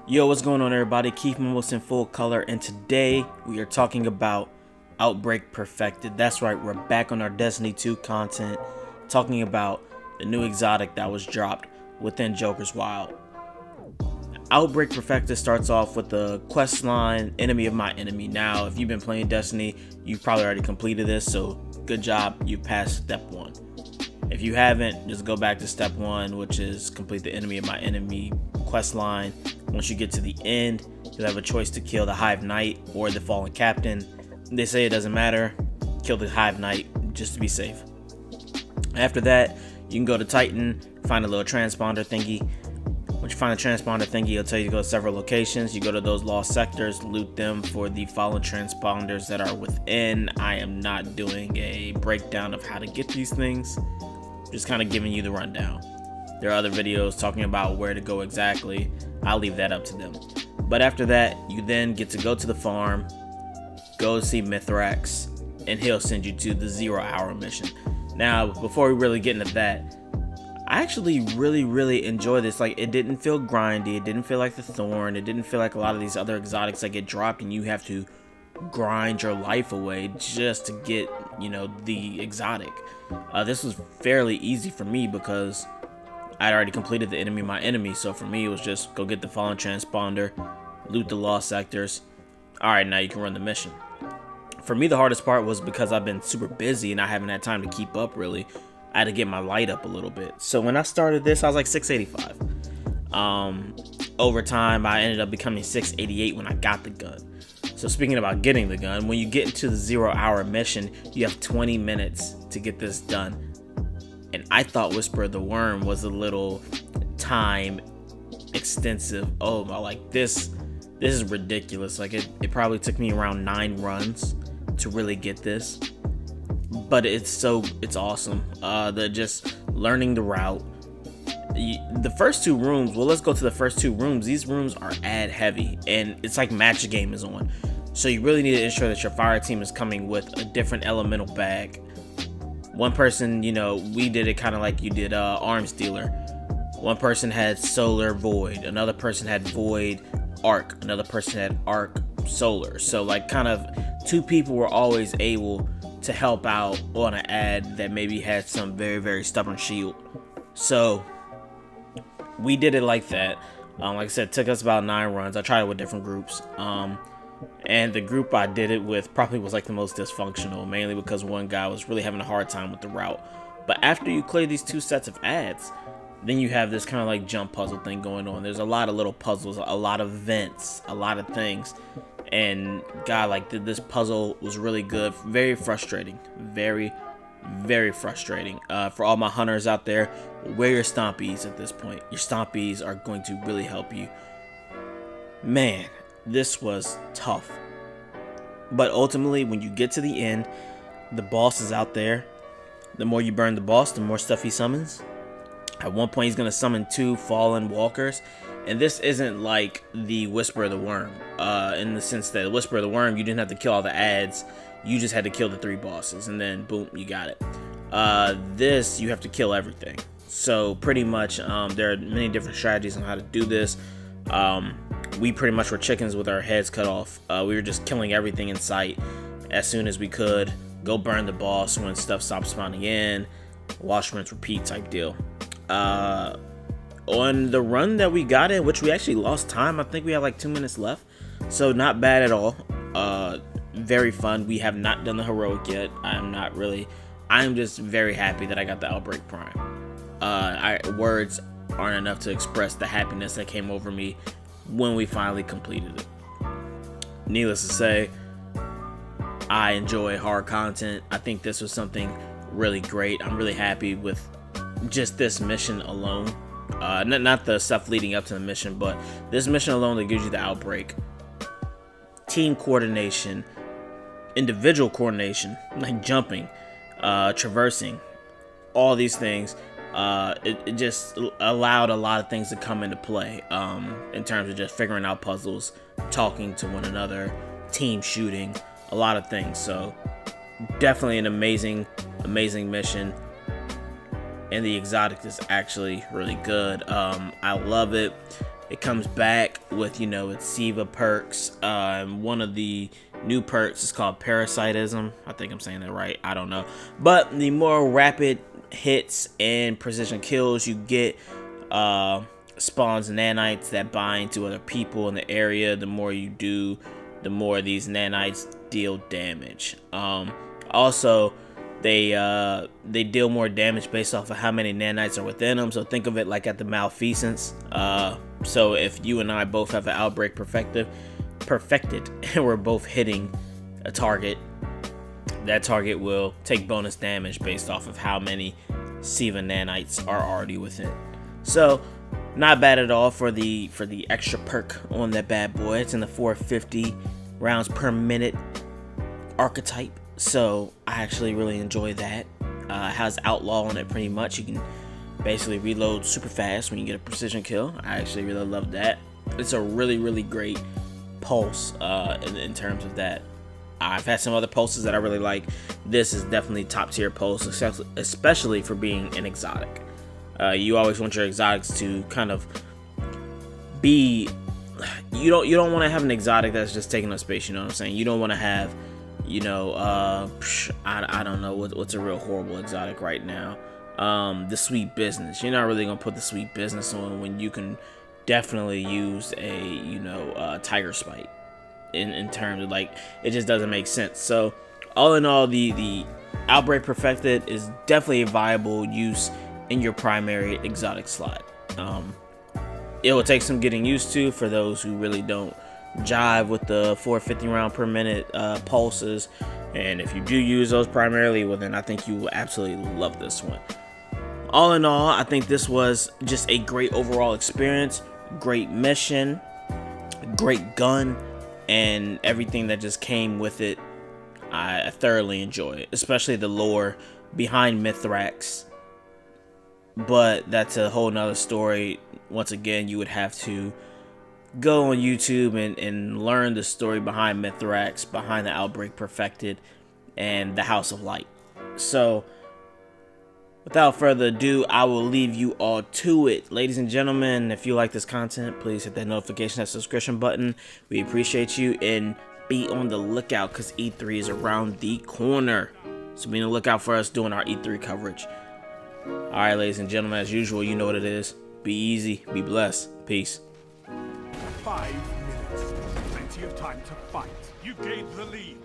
Yo, what's going on, everybody? Keith Mimos in full color, and today we are talking about Outbreak Perfected. That's right, we're back on our Destiny 2 content, talking about the new exotic that was dropped within Joker's Wild. Outbreak Perfected starts off with the questline, Enemy of My Enemy. Now, if you've been playing Destiny, you've probably already completed this, so good job, you passed step 1. If you haven't, just go back to step 1, which is complete the Enemy of My Enemy questline. Once you get to the end, you'll have a choice to kill the Hive Knight or the Fallen Captain. They say it doesn't matter, kill the Hive Knight just to be safe. After that, you can go to Titan, find a little transponder thingy. Once you find a transponder thingy, it'll tell you to go to several locations. You go to those lost sectors, loot them for the fallen transponders that are within. I am not doing a breakdown of how to get these things, just kind of giving you the rundown. There are other videos talking about where to go exactly. I'll leave that up to them. But after that, you then get to go to the farm, go see Mithrax, and he'll send you to the 0-hour mission. Now, before we really get into that, I actually really enjoy this. Like, it didn't feel grindy, it didn't feel like the Thorn, it didn't feel like a lot of these other exotics that get dropped and you have to grind your life away just to get, the exotic. This was fairly easy for me because I'd already completed the Enemy of My Enemy, so for me it was just go get the fallen transponder, loot the lost sectors. Alright, now you can run the mission. For me, the hardest part was because I've been super busy and I haven't had time to keep up really. I had to get my light up a little bit. So when I started this, I was like 685. Over time, I ended up becoming 688 when I got the gun. So speaking about getting the gun, when you get into the 0-hour mission, you have 20 minutes to get this done. And I thought Whisper of the Worm was a little time extensive. Oh my, like this is ridiculous. Like it probably took me around 9 runs to really get this. But it's awesome. The just learning the route. The first 2 rooms, well, let's go to the first 2 rooms. These rooms are ad heavy and it's like match game is on. So you really need to ensure that your fire team is coming with a different elemental bag. One person, we did it kind of like you did Arms Dealer. One person had Solar Void, another person had Void Arc, another person had Arc Solar. So like kind of 2 people were always able to help out on an ad that maybe had some very stubborn shield. So we did it like that. Like I said, it took us about 9 runs. I tried it with different groups. And the group I did it with probably was like the most dysfunctional, mainly because one guy was really having a hard time with the route. But after you clear these 2 sets of ads, then you have this kind of like jump puzzle thing going on. There's a lot of little puzzles, a lot of vents, a lot of things. And God, like this puzzle was really good. Very frustrating. Very frustrating. For all my hunters out there, wear your stompies at this point. Your stompies are going to really help you. Man, this was tough. But ultimately, when you get to the end, the boss is out there. The more you burn the boss, the more stuff he summons. At one point, he's going to summon 2 fallen walkers. And this isn't like the Whisper of the Worm. In the sense that the Whisper of the Worm, you didn't have to kill all the ads. You just had to kill the 3 bosses. And then, boom, you got it. This, you have to kill everything. So, pretty much, there are many different strategies on how to do this. We pretty much were chickens with our heads cut off. We were just killing everything in sight as soon as we could. Go burn the boss when stuff stopped spawning in. Wash, rinse, repeat type deal. On the run that we got in, which we actually lost time, I think we had like 2 minutes left. So not bad at all. Very fun. We have not done the heroic yet. I'm just very happy that I got the Outbreak Prime. Words aren't enough to express the happiness that came over me when we finally completed it. Needless to say, I enjoy hard content. I think this was something really great. I'm really happy with just this mission alone. Not the stuff leading up to the mission, but this mission alone that gives you the Outbreak. Team coordination, individual coordination, like jumping, traversing, all these things. It just allowed a lot of things to come into play in terms of just figuring out puzzles, talking to one another, team shooting, a lot of things. So definitely an amazing mission. and the exotic is actually really good. I love it. It comes back with, you know, its Siva perks. One of the new perks is called Parasitism. I think I'm saying that right. I don't know. But the more rapid hits and precision kills you get, spawns nanites that bind to other people in the area. The more you do, the more these nanites deal damage. Also, they deal more damage based off of how many nanites are within them. So think of it like at the Malfeasance. So if you and I both have an Outbreak perfected, and we're both hitting a target, that target will take bonus damage based off of how many Siva nanites are already within. So not bad at all for the extra perk on that bad boy. It's in the 450 rounds per minute archetype. So I actually really enjoy that. It has Outlaw on it pretty much. You can basically reload super fast when you get a precision kill. I actually really love that. It's a really great pulse in terms of that. I've had some other pulses that I really like. This is definitely top tier pulse, especially for being an exotic. You always want your exotics to kind of be, you don't want to have an exotic that's just taking up space, you know what I'm saying? You don't want to have, you know, I don't know what's a real horrible exotic right now. The Sweet Business. You're not really gonna put the Sweet Business on when you can definitely use a, you know, Tiger Spite. In terms of, like, it just doesn't make sense. So all in all, the Outbreak Perfected is definitely a viable use in your primary exotic slot. It will take some getting used to for those who really don't jive with the 450 round per minute pulses, and if you do use those primarily, well, then I think you will absolutely love this one. All in all, I think this was just a great overall experience, great mission, great gun, and everything that just came with it. I thoroughly enjoy it, especially the lore behind Mithrax. But that's a whole nother story. Once again, you would have to go on YouTube and learn the story behind Mithrax, behind the Outbreak Perfected, and the House of Light. So, without further ado, I will leave you all to it. Ladies and gentlemen, if you like this content, please hit that notification, that subscription button. We appreciate you, and be on the lookout because E3 is around the corner. So be on the lookout for us doing our E3 coverage. Alright, ladies and gentlemen, as usual, you know what it is. Be easy, be blessed. Peace. 5 minutes. Plenty of time to fight. You gave the lead.